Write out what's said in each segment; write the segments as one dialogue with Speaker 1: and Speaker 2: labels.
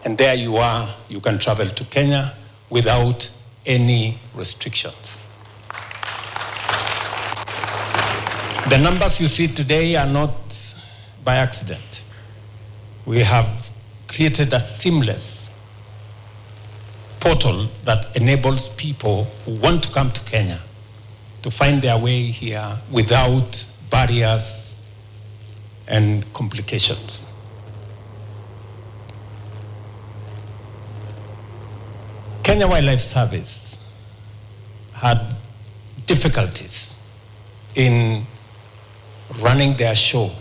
Speaker 1: and there you are, you can travel to Kenya without any restrictions. The numbers you see today are not by accident. We have created a seamless portal that enables people who want to come to Kenya to find their way here without barriers and complications. Kenya Wildlife Service had difficulties in running their show.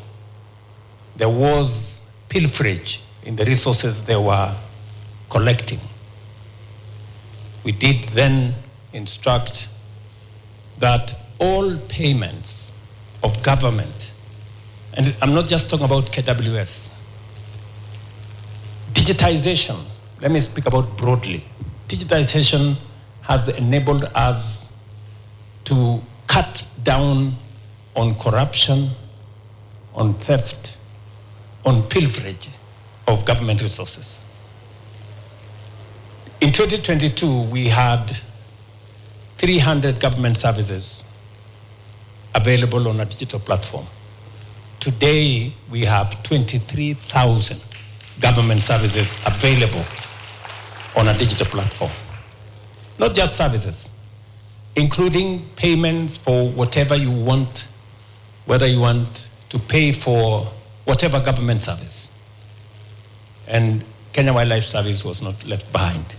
Speaker 1: There was pilferage in the resources they were collecting. We did then instruct that all payments of government, and I'm not just talking about KWS, digitization, let me speak about broadly. Digitization has enabled us to cut down on corruption, on theft, on pilferage of government resources. In 2022, we had 300 government services available on a digital platform. Today, we have 23,000 government services available on a digital platform. Not just services, including payments for whatever you want, whether you want to pay for whatever government service. And Kenya Wildlife Service was not left behind.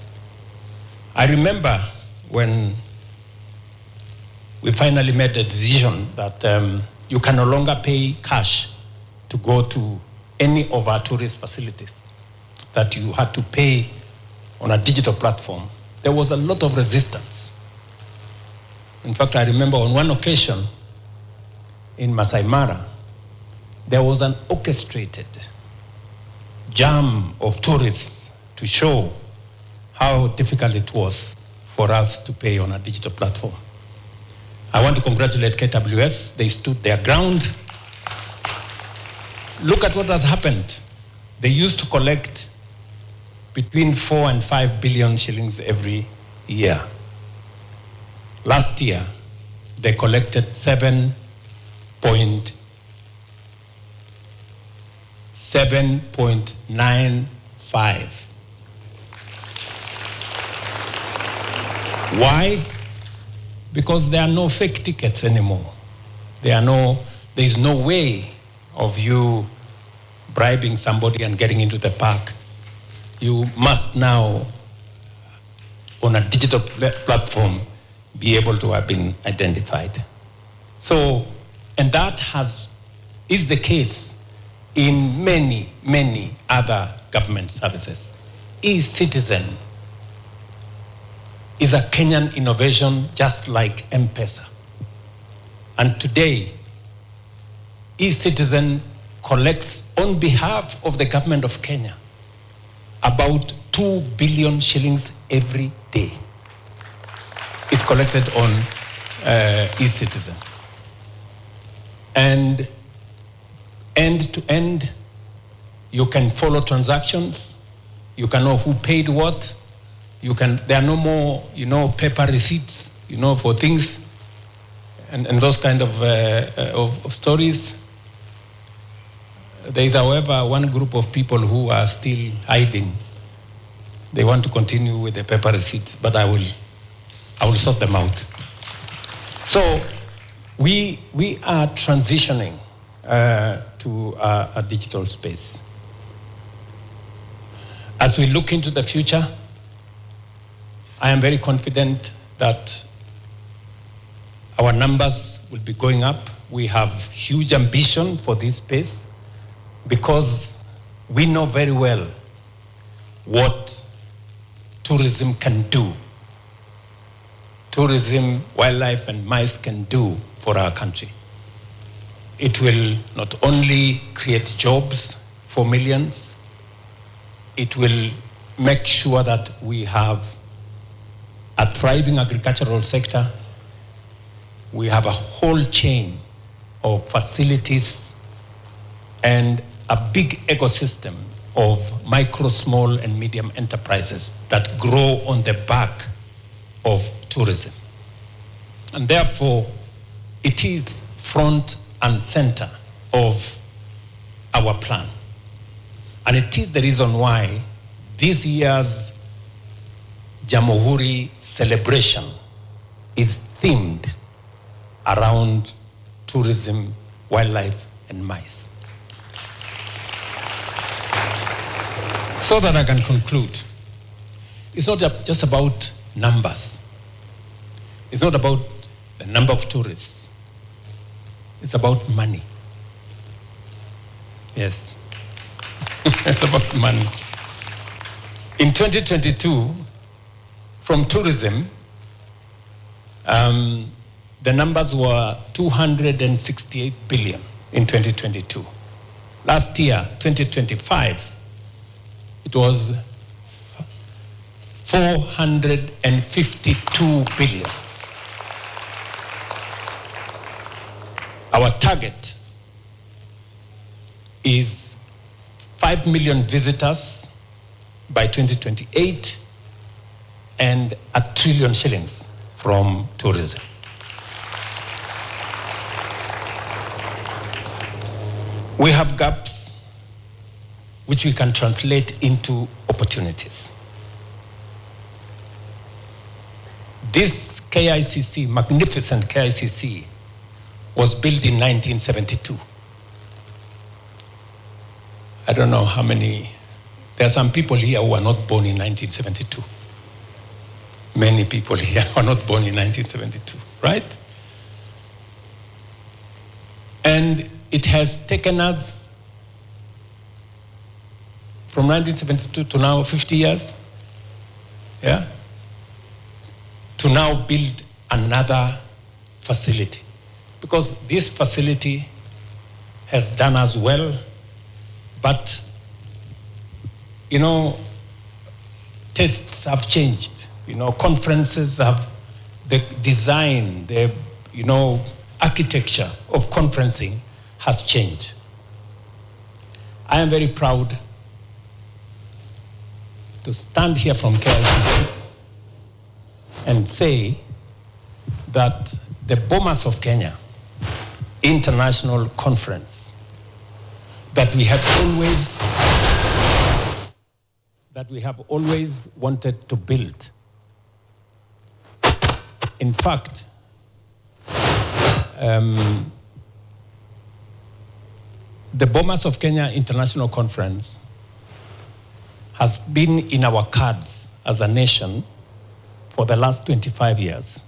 Speaker 1: I remember when we finally made the decision that you can no longer pay cash to go to any of our tourist facilities, that you had to pay on a digital platform. There was a lot of resistance. In fact, I remember on one occasion in Masai Mara, there was an orchestrated jam of tourists to show how difficult it was for us to pay on a digital platform. I want to congratulate KWS. They stood their ground. Look at what has happened. They used to collect between 4 and 5 billion shillings every year. Last year, they collected 7.95. Why? Because there are no fake tickets anymore. There is no way of you bribing somebody and getting into the park. You must now, on a digital platform, be able to have been identified. So, and that is the case in many, many other government services. E-Citizen is a Kenyan innovation just like M.I.C.E. And today, E-Citizen collects on behalf of the government of Kenya about 2 billion shillings every day. Is collected on E-Citizen. And end to end, you can follow transactions, you can know who paid what, there are no more, paper receipts, for things, and those kind of stories. There is, however, one group of people who are still hiding. They want to continue with the paper receipts, but I will sort them out. So we are transitioning to a digital space. As we look into the future, I am very confident that our numbers will be going up. We have huge ambition for this space because we know very well what tourism can do. Tourism, wildlife, and M.I.C.E. can do for our country. It will not only create jobs for millions, it will make sure that we have a thriving agricultural sector. We have a whole chain of facilities and a big ecosystem of micro, small, and medium enterprises that grow on the back of tourism. And therefore, it is front and center of our plan. And it is the reason why this year's Jamhuri celebration is themed around tourism, wildlife, and mice. So that I can conclude, it's not just about numbers. It's not about the number of tourists. It's about money. Yes, it's about money. In 2022, from tourism, the numbers were 268 billion in 2022. Last year, 2025, it was 452 billion. Our target is 5 million visitors by 2028 and 1 trillion shillings from tourism. We have gaps which we can translate into opportunities. This KICC, magnificent KICC, was built in 1972. I don't know how many, there are some people here who were not born in 1972. Many people here were not born in 1972, right? And it has taken us from 1972 to now 50 years, yeah? To now build another facility. Because this facility has done us well, but, you know, tastes have changed. You know, conferences have, the design, the, you know, architecture of conferencing has changed. I am very proud to stand here from KICC and say that the Bomas of Kenya International Conference that we have always wanted to build. In fact, the Bomas of Kenya International Conference has been in our cards as a nation for the last 25 years.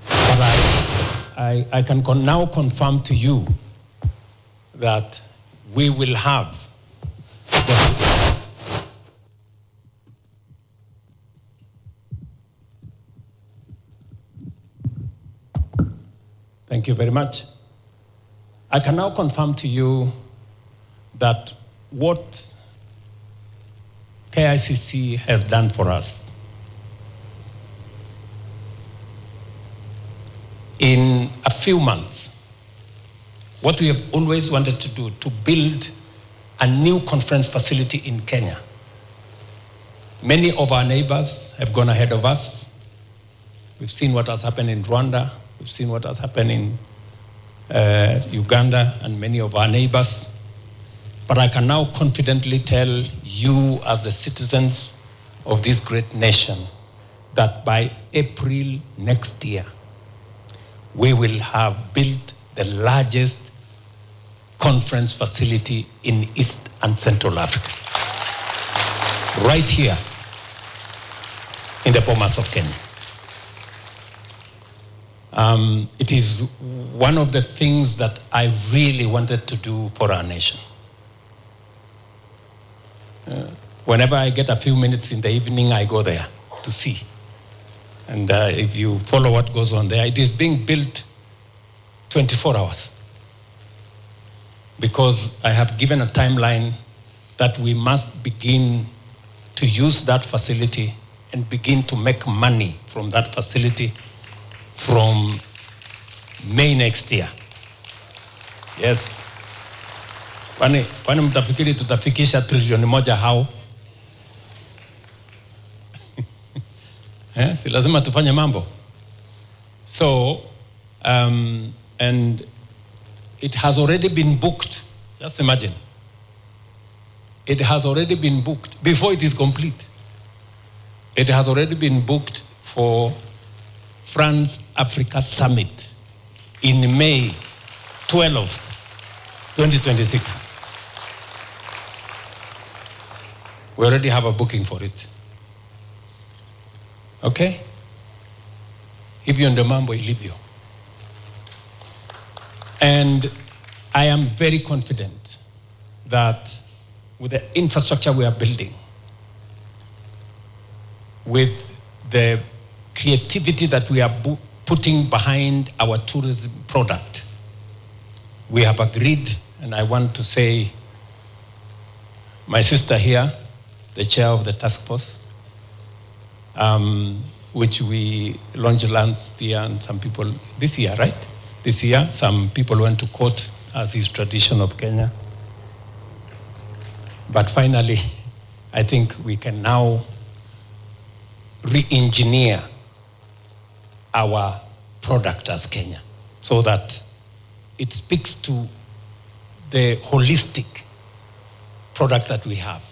Speaker 1: But I can now confirm to you that we will have Thank you very much. I can now confirm to you that what KICC has done for us in a few months, what we have always wanted to do, to build a new conference facility in Kenya. Many of our neighbors have gone ahead of us. We've seen what has happened in Rwanda. We've seen what has happened in Uganda and many of our neighbors. But I can now confidently tell you as the citizens of this great nation that by April next year, we will have built the largest conference facility in East and Central Africa. Right here in the Bomas of Kenya. It is one of the things that I really wanted to do for our nation. Whenever I get a few minutes in the evening, I go there to see. And if you follow what goes on there, it is being built 24 hours. Because I have given a timeline that we must begin to use that facility and begin to make money from that facility from May next year. Yes. Kwani mtafikiri tutafikisha trilioni moja hao? Si lazima tufanye mambo. So, and it has already been booked. Just imagine. It has already been booked before it is complete. It has already been booked for France Africa Summit in May 12th, 2026. We already have a booking for it. Okay? Hivyo ndio mambo ilivyo. And I am very confident that with the infrastructure we are building, with the creativity that we are putting behind our tourism product, we have agreed, and I want to say, my sister here, the chair of the task force, which we launched last year, and some people, this year, right? This year, some people went to court, as is tradition of Kenya. But finally, I think we can now re-engineer our product as Kenya so that it speaks to the holistic product that we have,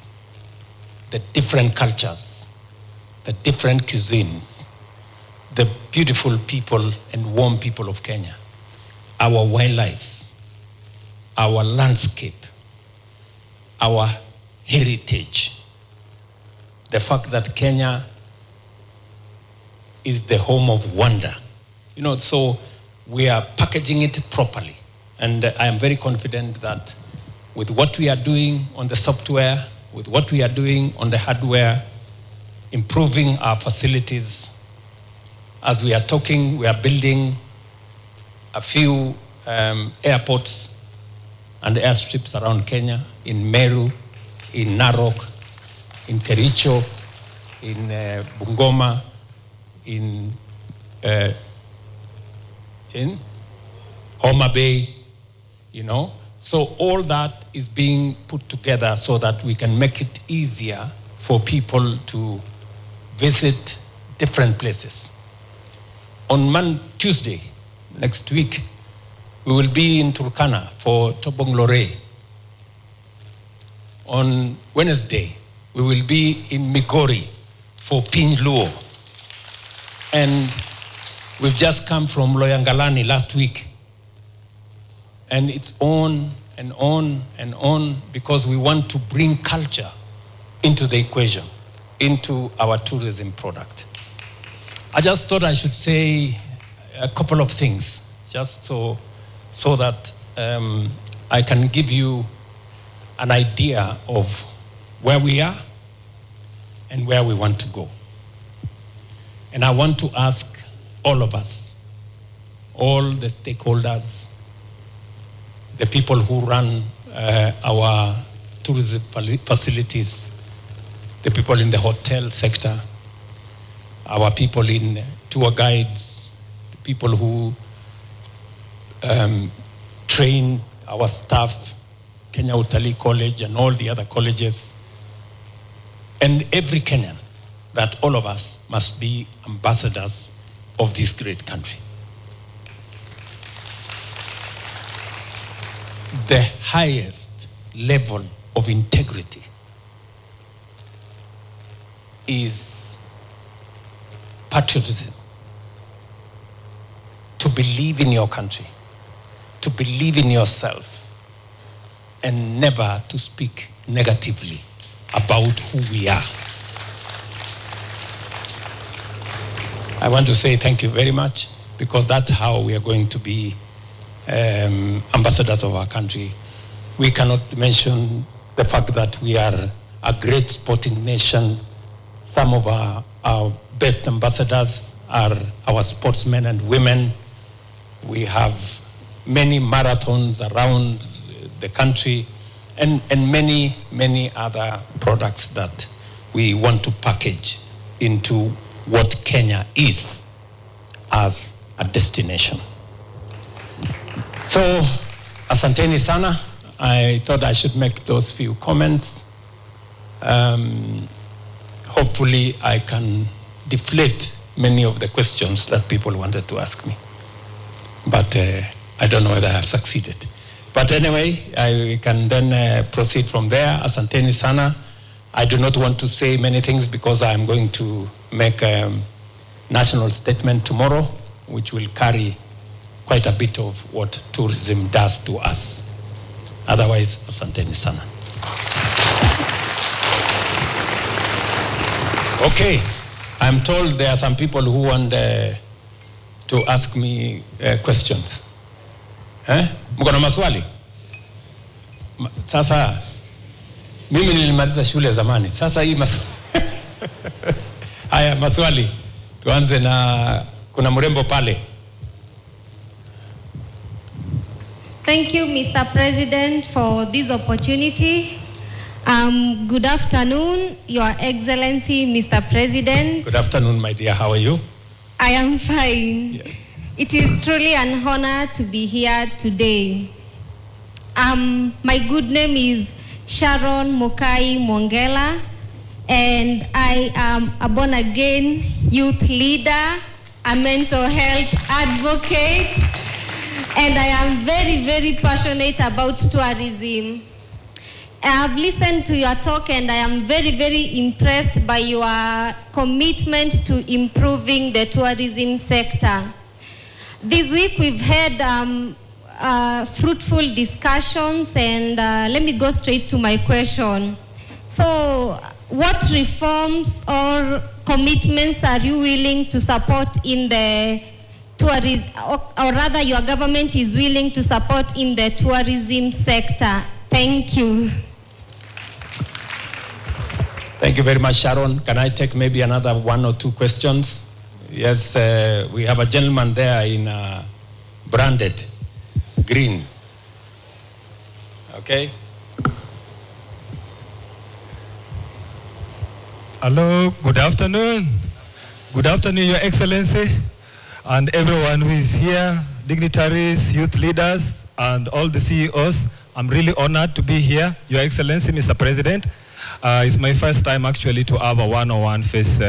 Speaker 1: the different cultures, the different cuisines, the beautiful people and warm people of Kenya, our wildlife, our landscape, our heritage, the fact that Kenya is the home of wonder. You know, so we are packaging it properly. And I am very confident that with what we are doing on the software, with what we are doing on the hardware, improving our facilities, as we are talking, we are building a few airports and airstrips around Kenya, in Meru, in Narok, in Kericho, in Bungoma, in Homa Bay, you know. So all that is being put together so that we can make it easier for people to visit different places. On Tuesday, next week, we will be in Turkana for Tobong Lore. On Wednesday, we will be in Migori for Piny Luo. And we've just come from Loyangalani last week. And it's on and on and on because we want to bring culture into the equation, into our tourism product. I just thought I should say a couple of things, just so that I can give you an idea of where we are and where we want to go. And I want to ask all of us, all the stakeholders, the people who run our tourism facilities, the people in the hotel sector, our people in tour guides, the people who train our staff, Kenya Utalii College and all the other colleges, and every Kenyan, that all of us must be ambassadors of this great country. The highest level of integrity is patriotism. To believe in your country, to believe in yourself, and never to speak negatively about who we are. I want to say thank you very much, because that's how we are going to be ambassadors of our country. We cannot mention the fact that we are a great sporting nation. Some of our best ambassadors are our sportsmen and women. We have many marathons around the country and many, many other products that we want to package into what Kenya is as a destination. So, asanteni sana. I thought I should make those few comments. Hopefully I can deflate many of the questions that people wanted to ask me. But I don't know whether I have succeeded. But anyway, I can then proceed from there. Asanteni sana. I do not want to say many things because I'm going to make a national statement tomorrow, which will carry quite a bit of what tourism does to us. Otherwise, asanteni sana. Okay, I'm told there are some people who want to ask me questions. Mko na maswali? Sasa mimi nilimaliza shule zamani. Sasa hii maswali. Haya maswali. Tuanze na kuna mrembo pale.
Speaker 2: Thank you, Mr. President, for this opportunity. Good afternoon, Your Excellency, Mr. President.
Speaker 1: Good afternoon, my dear. How are you?
Speaker 2: I am fine.
Speaker 1: Yes.
Speaker 2: It is truly an honor to be here today. My good name is Sharon Mokai Mongela, and I am a born-again youth leader, a mental health advocate, and I am very, very passionate about tourism. I have listened to your talk and I am very, very impressed by your commitment to improving the tourism sector. This week we've had fruitful discussions, and let me go straight to my question. So what reforms or commitments are you willing to support in the tourism, or rather your government is willing to support in the tourism sector? Thank you.
Speaker 1: Thank you very much, Sharon. Can I take maybe another one or two questions? Yes, we have a gentleman there in branded green. Okay.
Speaker 3: Hello, good afternoon. Good afternoon, Your Excellency, and everyone who is here, dignitaries, youth leaders, and all the CEOs. I'm really honored to be here, Your Excellency, Mr. President. It's my first time actually to have a one-on-one face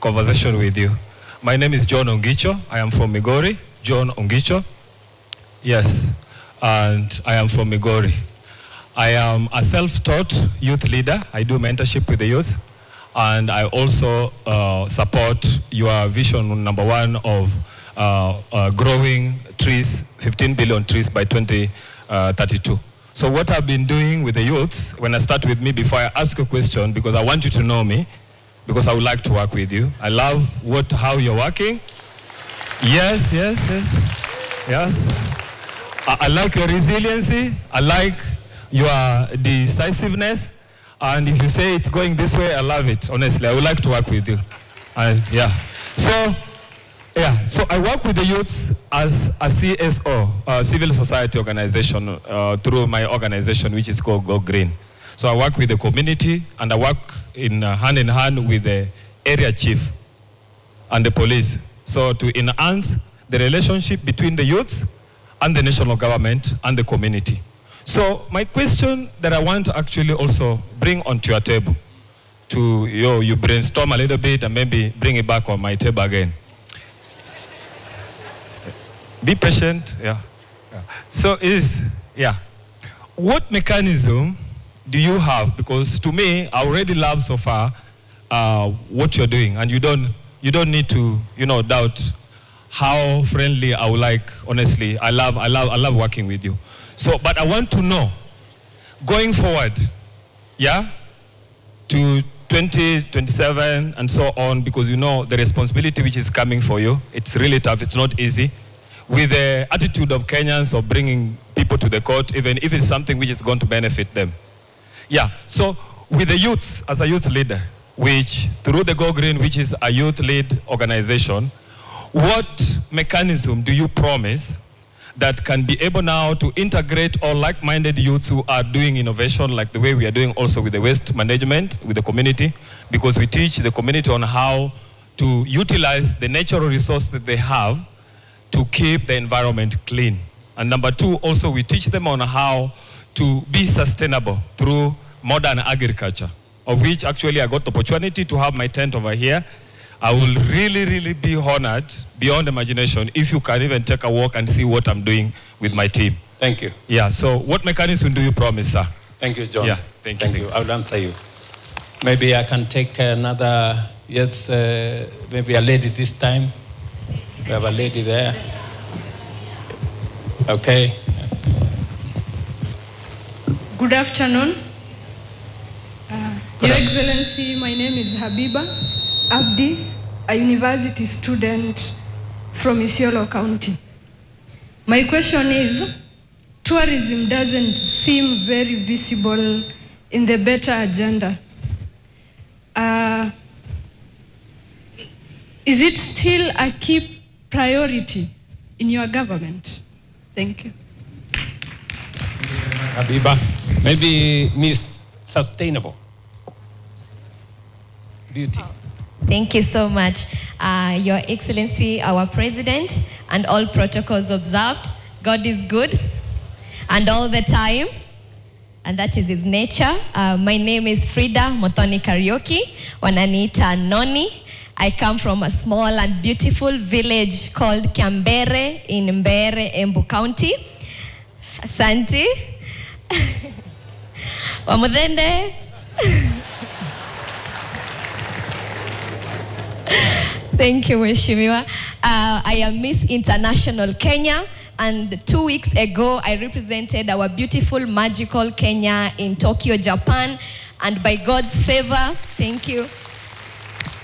Speaker 3: conversation with you. My name is John Ongicho. I am from Migori. John Ongicho. Yes, and I am from Migori. I am a self-taught youth leader. I do mentorship with the youth, and I also support your vision number one of growing trees, 15 billion trees by 2032. So what I've been doing with the youths, when I start with me, before I ask a question, because I want you to know me, because I would like to work with you. I love how you're working. Yes. I like your resiliency. I like your decisiveness. And if you say it's going this way, I love it. Honestly, I would like to work with you. So I work with the youths as a CSO, civil society organization, through my organization, which is called Go Green. So I work with the community, and I work in hand with the area chief and the police. So to enhance the relationship between the youths and the national government and the community. So my question that I want to actually also bring onto your table, to you brainstorm a little bit and maybe bring it back on my table again. Be patient, So what mechanism do you have? Because to me, I already love so far what you're doing, and you don't need to, doubt how friendly I would like. Honestly, I love working with you. So, but I want to know, going forward, to 2027 and so on, because the responsibility which is coming for you, it's really tough. It's not easy. With the attitude of Kenyans of bringing people to the court, even if it's something which is going to benefit them. So with the youths, as a youth leader, which through the Go Green, which is a youth-led organization, what mechanism do you promise that can be able now to integrate all like-minded youths who are doing innovation like the way we are doing also with the waste management, with the community, because we teach the community on how to utilize the natural resource that they have to keep the environment clean. And number two, also we teach them on how to be sustainable through modern agriculture, of which actually I got the opportunity to have my tent over here. I will really, really be honored beyond imagination if you can even take a walk and see what I'm doing with my team.
Speaker 1: Thank you.
Speaker 3: Yeah, so what mechanism do you promise, sir?
Speaker 1: Thank you, John.
Speaker 3: Yeah, thank you.
Speaker 1: I will answer you. Maybe I can take another, yes, maybe a lady this time. We have a lady there. Okay.
Speaker 4: Good afternoon. Your Excellency, my name is Habiba Abdi, a university student from Isiolo County. My question is, tourism doesn't seem very visible in the better agenda. Is it still a key priority in your government? Thank you.
Speaker 1: Habiba, maybe Miss Sustainable Beauty.
Speaker 5: Thank you so much. Your Excellency, our President, and all protocols observed. God is good, and all the time, and that is his nature. My name is Frida Mothoni Karaoke, wananiita Noni. I come from a small and beautiful village called Kiambere in Mbere, Embu County. Asante. Wamudende. Thank you, Mheshimiwa. I am Miss International Kenya, and 2 weeks ago, I represented our beautiful, magical Kenya in Tokyo, Japan, and by God's favor, thank you.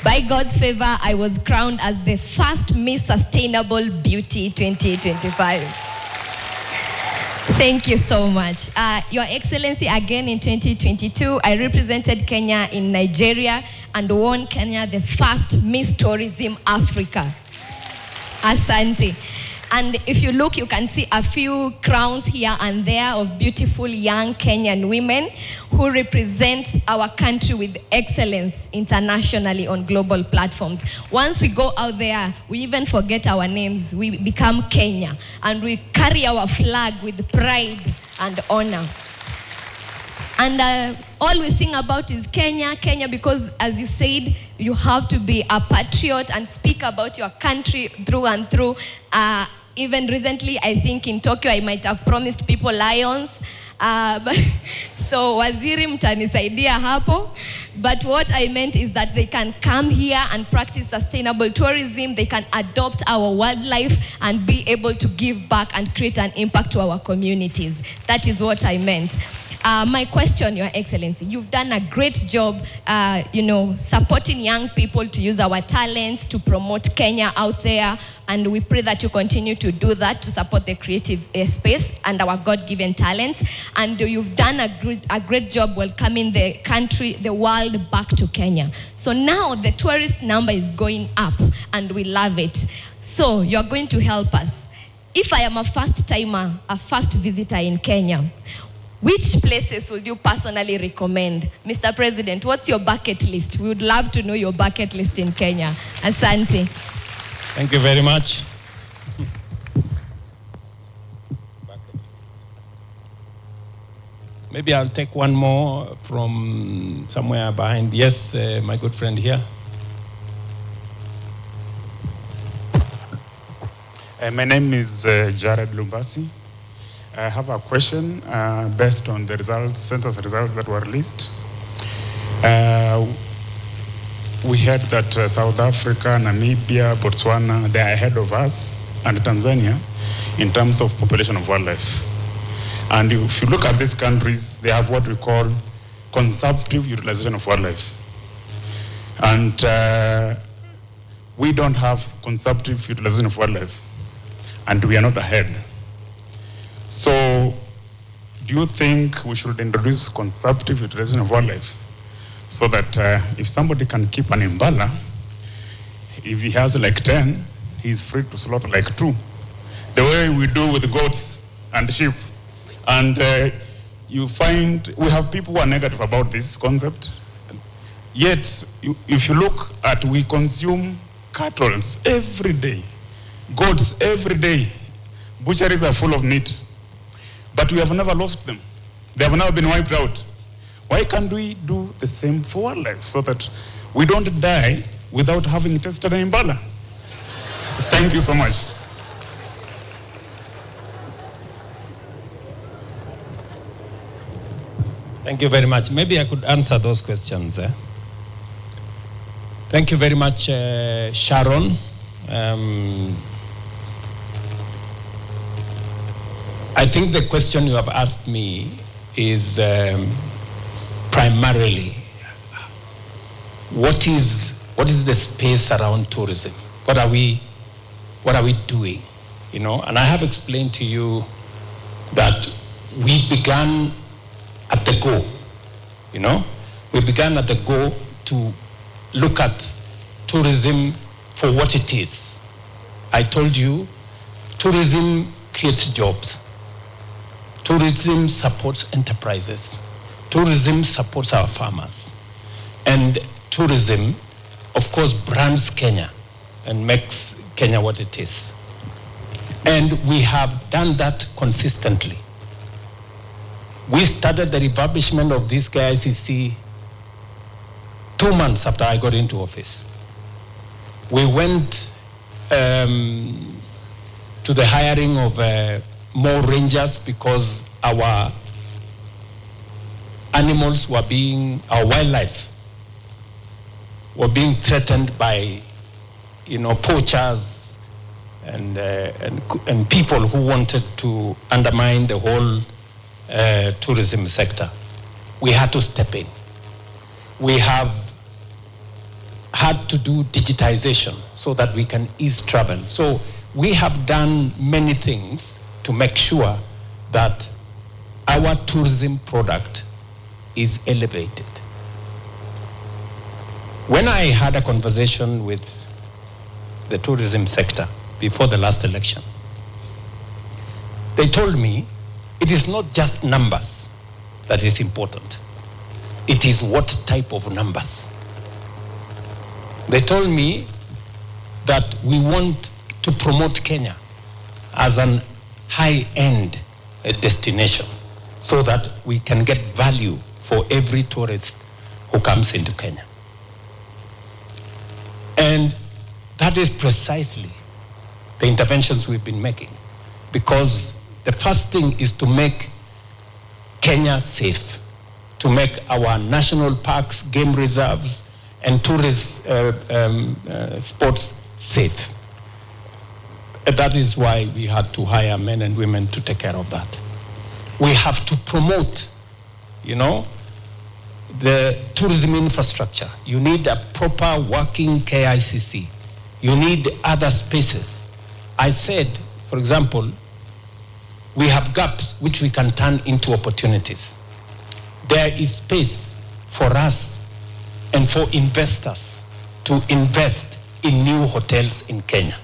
Speaker 5: By God's favor, I was crowned as the first Miss Sustainable Beauty 2025. Thank you so much. Your Excellency, again in 2022, I represented Kenya in Nigeria and won Kenya the first Miss Tourism Africa. Asante. And if you look, you can see a few crowns here and there of beautiful young Kenyan women who represent our country with excellence internationally on global platforms. Once we go out there, we even forget our names. We become Kenya, and we carry our flag with pride and honor. And all we sing about is Kenya, Kenya, because as you said, you have to be a patriot and speak about your country through and through. Even recently, I think in Tokyo, I might have promised people lions. So waziri mtanisaidia hapo. But what I meant is that they can come here and practice sustainable tourism. They can adopt our wildlife and be able to give back and create an impact to our communities. That is what I meant. My question, Your Excellency, you've done a great job, supporting young people to use our talents to promote Kenya out there, and we pray that you continue to do that to support the creative space and our God-given talents. And you've done a great job welcoming the country, the world back to Kenya. So now the tourist number is going up, and we love it. So you're going to help us. If I am a first timer, a first visitor in Kenya, which places would you personally recommend? Mr. President, what's your bucket list? We would love to know your bucket list in Kenya. Asante.
Speaker 1: Thank you very much. Maybe I'll take one more from somewhere behind. Yes, my good friend here.
Speaker 6: My name is Jared Lumbasi. I have a question based on the results, census results that were released. We heard that South Africa, Namibia, Botswana, they are ahead of us, and Tanzania in terms of population of wildlife. And if you look at these countries, they have what we call consumptive utilization of wildlife. And we don't have consumptive utilization of wildlife, and we are not ahead. So, do you think we should introduce consumptive utilization of wildlife so that if somebody can keep an impala, if he has like 10, he's free to slaughter like 2, the way we do with goats and sheep? And you find we have people who are negative about this concept. Yet, if you look at, we consume cattle every day, goats every day. Butcheries are full of meat. But we have never lost them. They have now been wiped out. Why can't we do the same for wildlife so that we don't die without having tested an Impala? Thank you so much.
Speaker 1: Thank you very much. Maybe I could answer those questions. Thank you very much, Sharon. I think the question you have asked me is primarily what is the space around tourism? What are we doing? You know, and I have explained to you that we began at the go. You know, we began at the go to look at tourism for what it is. I told you, tourism creates jobs. Tourism supports enterprises. Tourism supports our farmers. And tourism, of course, brands Kenya and makes Kenya what it is. And we have done that consistently. We started the refurbishment of this KICC 2 months after I got into office. We went to the hiring of more rangers because our animals were our wildlife were being threatened by, you know, poachers and people who wanted to undermine the whole tourism sector. We had to step in. We have had to do digitization so that we can ease travel. So we have done many things to make sure that our tourism product is elevated. When I had a conversation with the tourism sector before the last election, they told me it is not just numbers that is important. It is what type of numbers. They told me that we want to promote Kenya as an high-end destination so that we can get value for every tourist who comes into Kenya. And that is precisely the interventions we've been making, because the first thing is to make Kenya safe, to make our national parks, game reserves, and tourist spots safe. And that is why we had to hire men and women to take care of that. We have to promote, you know, the tourism infrastructure. You need a proper working KICC. You need other spaces. I said, for example, we have gaps which we can turn into opportunities. There is space for us and for investors to invest in new hotels in Kenya.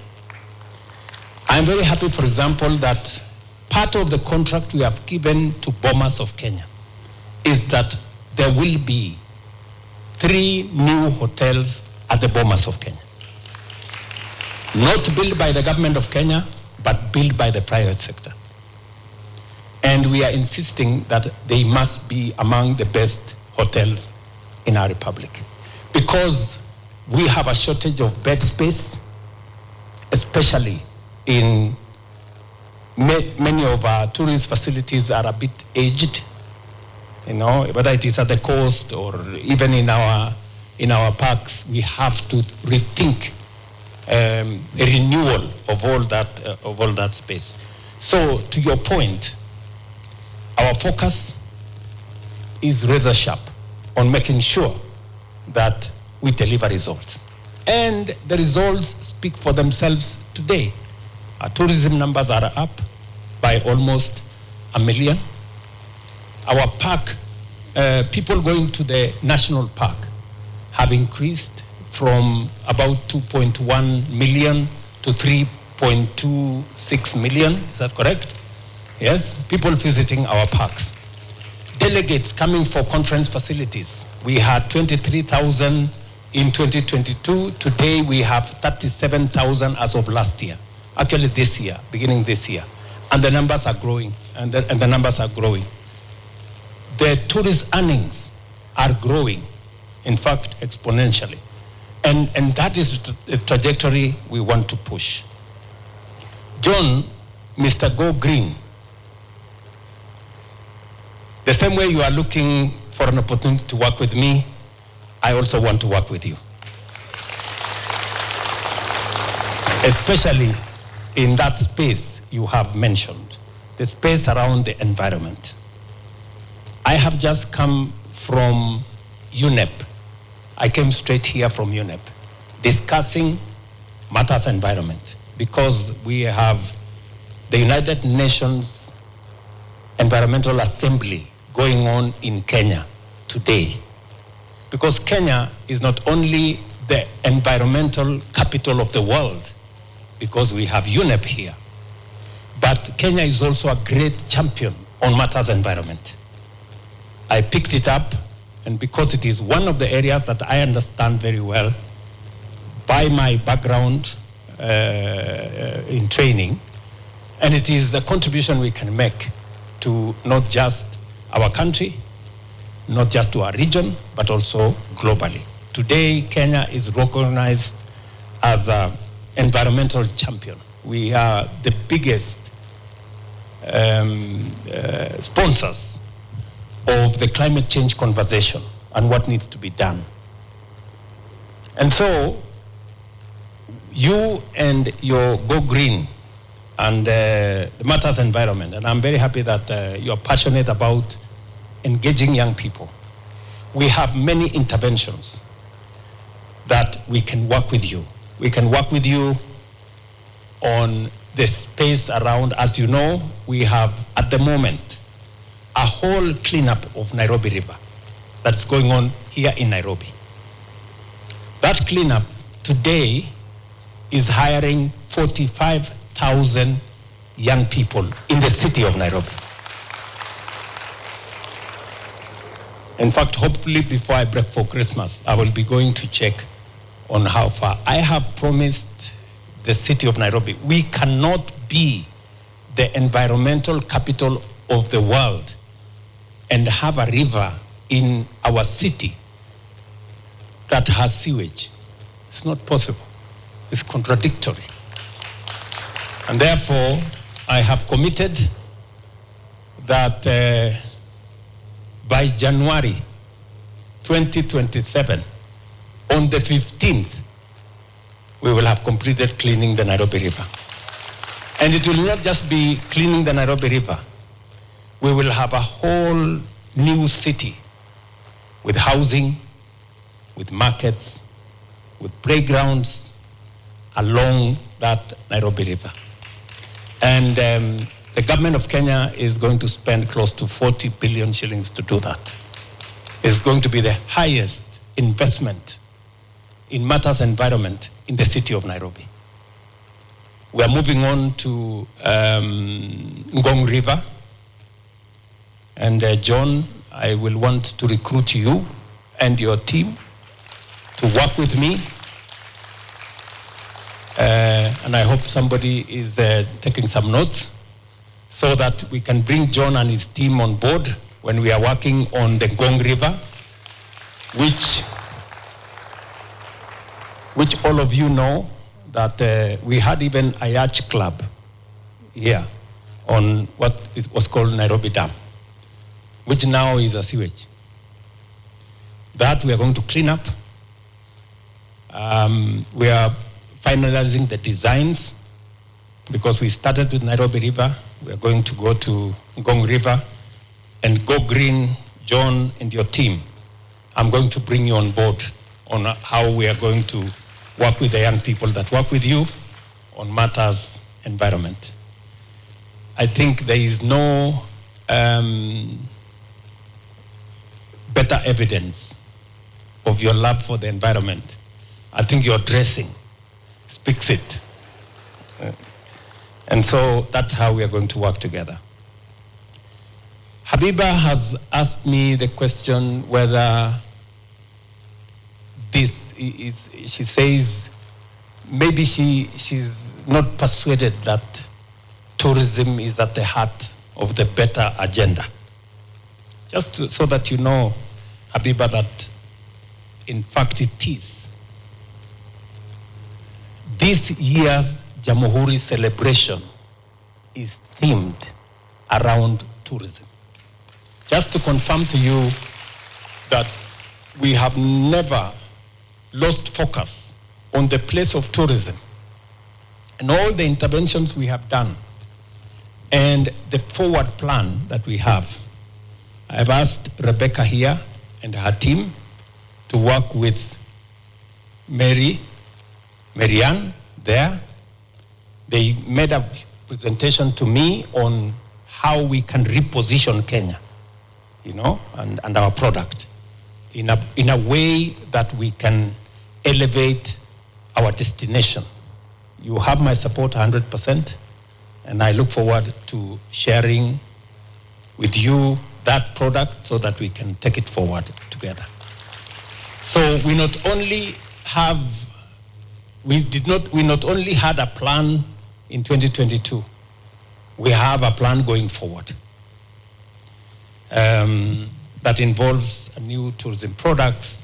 Speaker 1: I'm very happy, for example, that part of the contract we have given to Bomas of Kenya is that there will be 3 new hotels at the Bomas of Kenya. Not built by the government of Kenya, but built by the private sector. And we are insisting that they must be among the best hotels in our republic, because we have a shortage of bed space, especially in many of our tourist facilities are a bit aged, you know, whether it is at the coast or even in our parks. We have to rethink a renewal of all that space. So to your point, our focus is razor sharp on making sure that we deliver results. And the results speak for themselves today. Our tourism numbers are up by almost 1 million. Our park, people going to the national park have increased from about 2.1 million to 3.26 million. Is that correct? Yes, people visiting our parks. Delegates coming for conference facilities. We had 23,000 in 2022. Today we have 37,000 as of last year. Actually this year, beginning this year. And the numbers are growing, and the numbers are growing. the tourist earnings are growing, in fact, exponentially. And that is the trajectory we want to push. John, Mr. Go Green, the same way you are looking for an opportunity to work with me, I also want to work with you. Especially in that space you have mentioned, the space around the environment. I have just come from UNEP. I came straight here from UNEP, discussing matters environment, because we have the United Nations Environmental Assembly going on in Kenya today. Because Kenya is not only the environmental capital of the world, because we have UNEP here, but Kenya is also a great champion on matters environment. I picked it up, and because it is one of the areas that I understand very well by my background in training, and it is a contribution we can make to not just our country, not just to our region, but also globally. Today, Kenya is recognized as an environmental champion. We are the biggest sponsors of the climate change conversation and what needs to be done. And so, you and your Go Green and the matters environment, and I'm very happy that you're passionate about engaging young people. We have many interventions that we can work with you. We can work with you on the space around, as you know, we have at the moment a whole cleanup of Nairobi River that's going on here in Nairobi. That cleanup today is hiring 45,000 young people in the city of Nairobi. In fact, hopefully before I break for Christmas, I will be going to check on how far. I have promised the city of Nairobi, we cannot be the environmental capital of the world and have a river in our city that has sewage. It's not possible. It's contradictory. And therefore, I have committed that by January 2027, on the 15th, we will have completed cleaning the Nairobi River. And it will not just be cleaning the Nairobi River. We will have a whole new city with housing, with markets, with playgrounds along that Nairobi River. And the government of Kenya is going to spend close to 40 billion shillings to do that. It's going to be the highest investment in matters environment in the city of Nairobi. We are moving on to Ngong River. And John, I will want to recruit you and your team to work with me. And I hope somebody is taking some notes so that we can bring John and his team on board when we are working on the Ngong River, which all of you know that we had even a yacht club here on what was called Nairobi Dam, which now is a sewage. That we are going to clean up. We are finalizing the designs because we started with Nairobi River. We are going to go to Ngong River and Go Green, John and your team. I'm going to bring you on board on how we are going to work with the young people that work with you on matters environment. I think there is no better evidence of your love for the environment. I think your dressing speaks it. And so that's how we are going to work together. Habiba has asked me the question whether this is, she says, maybe she's not persuaded that tourism is at the heart of the better agenda. so that you know, Habiba, that in fact it is. This year's Jamhuri celebration is themed around tourism. Just to confirm to you that we have never lost focus on the place of tourism and all the interventions we have done and the forward plan that we have. I've asked Rebecca here and her team to work with Marianne there. They made a presentation to me on how we can reposition Kenya, you know, and our product in a way that we can elevate our destination. You have my support 100%, and I look forward to sharing with you that product so that we can take it forward together. So we not only had a plan in 2022, we have a plan going forward that involves new tourism products,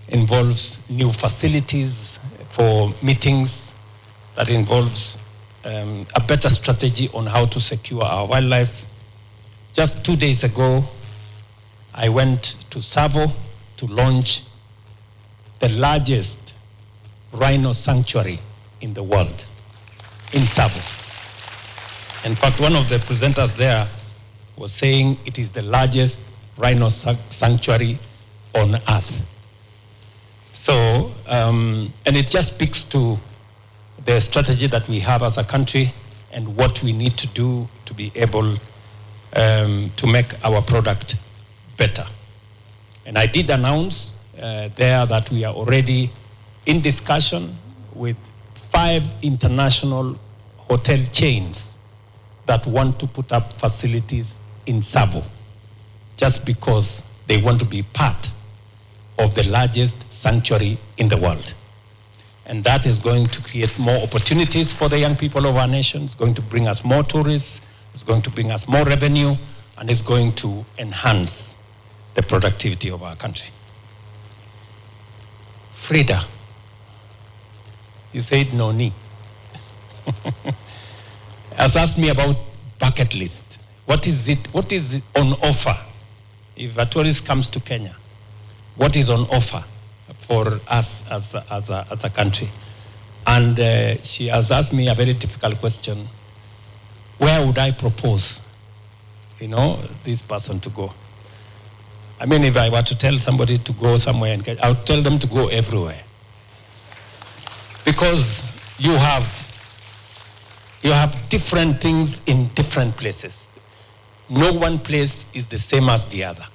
Speaker 1: involves new facilities for meetings, that involves a better strategy on how to secure our wildlife. Just 2 days ago, I went to Tsavo to launch the largest rhino sanctuary in the world, in Tsavo. In fact, one of the presenters there was saying it is the largest rhino sanctuary on earth. So, and it just speaks to the strategy that we have as a country and what we need to do to be able to make our product better. And I did announce there that we are already in discussion with 5 international hotel chains that want to put up facilities in Tsavo, just because they want to be part of the largest sanctuary in the world. And that is going to create more opportunities for the young people of our nation. It's going to bring us more tourists, it's going to bring us more revenue, and it's going to enhance the productivity of our country. Frida, you said Noni has asked me about bucket list. What is it on offer? If a tourist comes to Kenya, what is on offer for us as a country? And she has asked me a very difficult question. Where would I propose, you know, this person to go? I mean, if I were to tell somebody to go somewhere, I would tell them to go everywhere. Because you have different things in different places. No one place is the same as the other.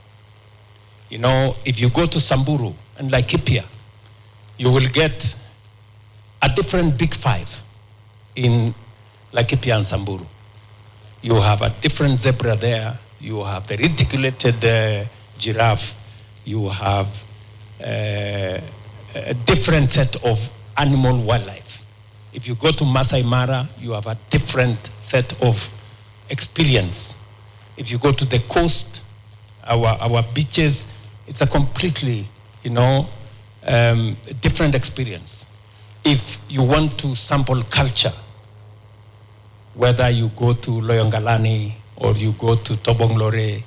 Speaker 1: You know, if you go to Samburu and Laikipia, you will get a different big 5 in Laikipia and Samburu. You have a different zebra there. You have the reticulated giraffe. You have a different set of animal wildlife. If you go to Masai Mara, you have a different set of experience. If you go to the coast, our beaches, it's a completely, you know, different experience. If you want to sample culture, whether you go to Loyongalani, or you go to Tobonglore,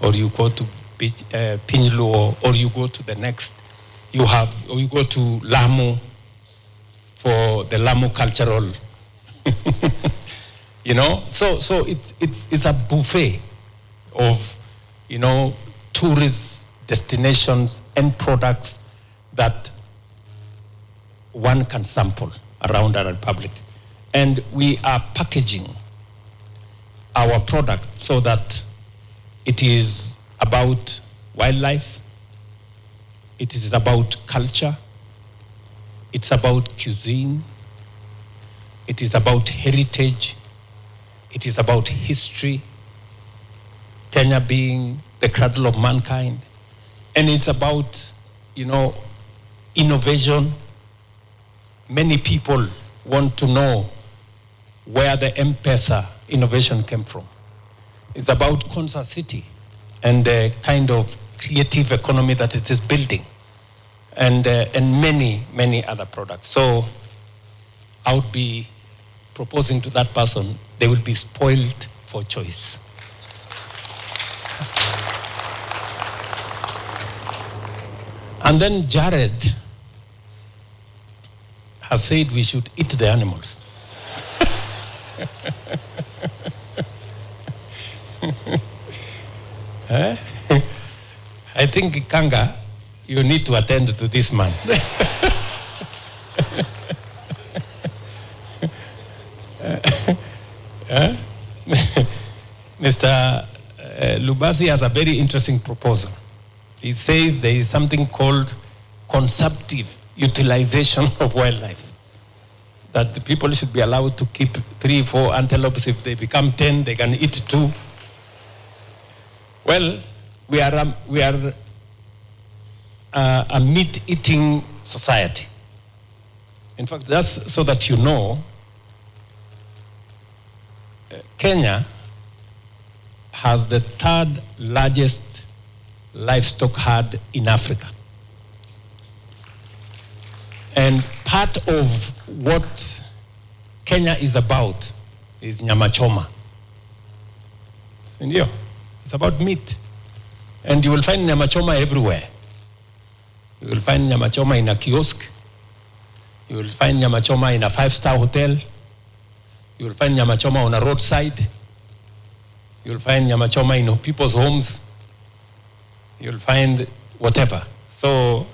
Speaker 1: or you go to Pinjluo, or you go to the next, or you go to Lamu for the Lamu cultural, you know. So it's a buffet of, you know, tourist destinations and products that one can sample around our republic. And we are packaging our product so that it is about wildlife, it is about culture, it's about cuisine, it is about heritage, it is about history, Kenya being the cradle of mankind, and it's about, you know, innovation. Many people want to know where the M.I.C.E innovation came from. It's about Konza City and the kind of creative economy that it is building, and many, many other products. So I would be proposing to that person, they will be spoiled for choice. And then Jared has said we should eat the animals. I think, Kanga, you need to attend to this man. Mr. Lubasi has a very interesting proposal. He says there is something called consumptive utilization of wildlife. That the people should be allowed to keep 3, 4 antelopes. If they become 10, they can eat 2. Well, we are a meat-eating society. In fact, just so that you know, Kenya has the 3rd largest livestock herd in Africa. And part of what Kenya is about is nyama choma. It's about meat. And you will find nyama choma everywhere. You will find nyama choma in a kiosk. You will find nyama choma in a 5-star hotel. You will find nyama choma on a roadside. You will find nyama choma in people's homes. You will find whatever. So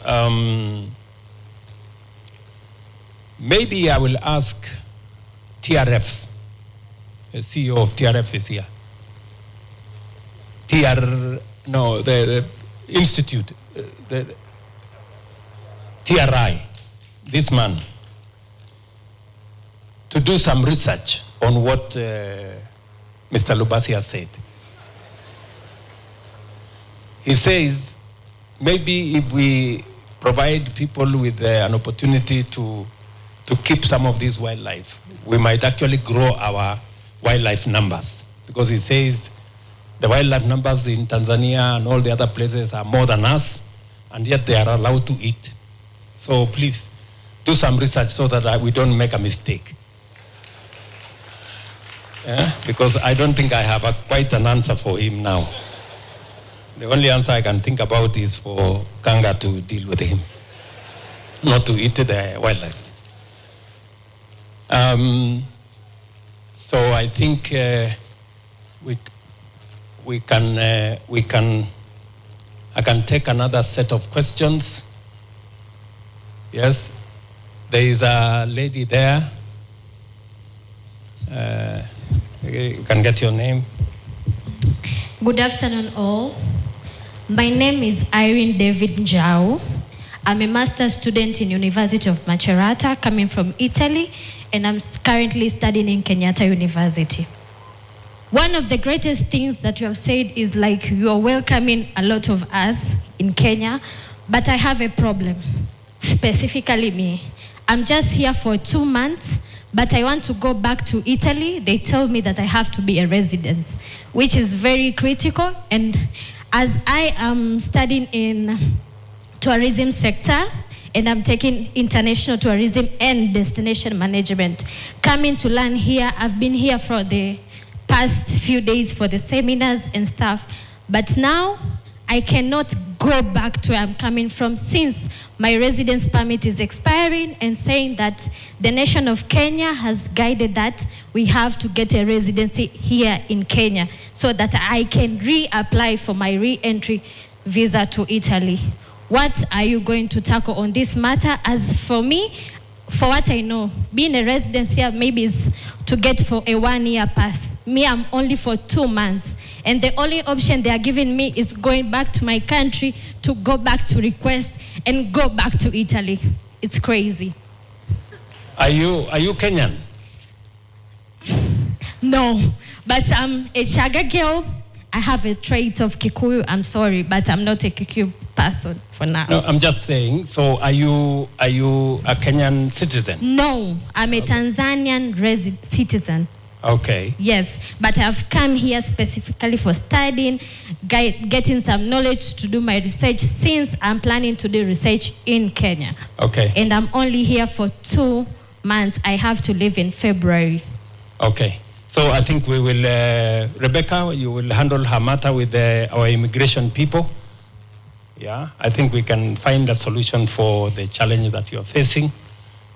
Speaker 1: maybe I will ask TRF. The CEO of TRF is here. The institute, the TRI, this man, to do some research on what Mr. Lubasi has said. He says, maybe if we provide people with an opportunity to keep some of this wildlife, we might actually grow our wildlife numbers. Because he says the wildlife numbers in Tanzania and all the other places are more than us, and yet they are allowed to eat. So please, do some research so that we don't make a mistake. Because I don't think I have quite an answer for him now. The only answer I can think about is for Kanga to deal with him, not to eat the wildlife. So I think I can take another set of questions. Yes, there is a lady there. You can get your name.
Speaker 7: Good afternoon, all. My name is Irene David Njau. I'm a master's student in University of Macerata, coming from Italy, and I'm currently studying in Kenyatta University. One of the greatest things that you have said is like you are welcoming a lot of us in Kenya, but I have a problem, specifically me. I'm just here for 2 months, but I want to go back to Italy. They tell me that I have to be a resident, which is very critical. And as I am studying in tourism sector, and I'm taking international tourism and destination management, coming to learn here, I've been here for the past few days for the seminars and stuff, but now I cannot go back to where I'm coming from since my residence permit is expiring and saying that the nation of Kenya has guided that we have to get a residency here in Kenya so that I can reapply for my re-entry visa to Italy. What are you going to tackle on this matter? As for me, for what I know, being a resident here maybe is to get for a 1-year pass. Me, I'm only for 2 months. And the only option they are giving me is going back to my country to go back to request and go back to Italy. It's crazy.
Speaker 1: Are you Kenyan?
Speaker 7: No, but I'm a Chaga girl. I have a trait of Kikuyu. I'm sorry, but I'm not a Kikuyu person for now.
Speaker 1: No, I'm just saying, so are you a Kenyan citizen?
Speaker 7: No, I'm a Tanzanian citizen.
Speaker 1: Okay.
Speaker 7: Yes, but I've come here specifically for studying getting some knowledge to do my research, since I'm planning to do research in Kenya.
Speaker 1: Okay.
Speaker 7: And I'm only here for 2 months. I have to leave in February.
Speaker 1: Okay. So I think we will, Rebecca, you will handle her matter with our immigration people. Yeah, I think we can find a solution for the challenge that you're facing.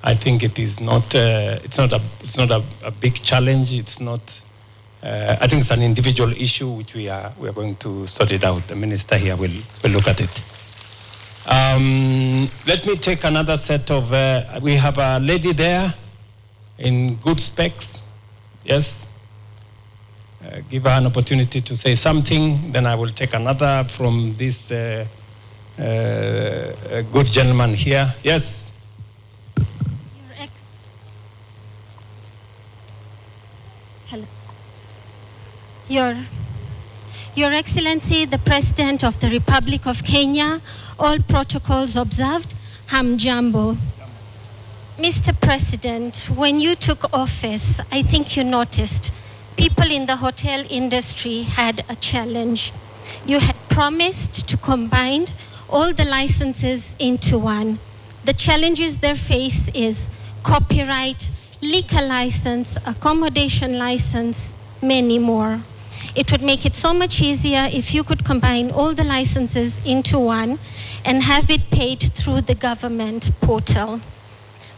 Speaker 1: I think it is not, it's not a big challenge. It's not, I think it's an individual issue which we are going to sort it out. The minister here will look at it. Let me take another set of, we have a lady there in good specs. Yes. Give her an opportunity to say something. Then I will take another from this good gentleman here. Yes.
Speaker 8: Hello. Your Excellency, the President of the Republic of Kenya, all protocols observed, Hamjambo. Mr. President, when you took office, I think you noticed people in the hotel industry had a challenge. You had promised to combine all the licenses into one. The challenges they face is copyright, liquor license, accommodation license, many more. It would make it so much easier if you could combine all the licenses into one and have it paid through the government portal.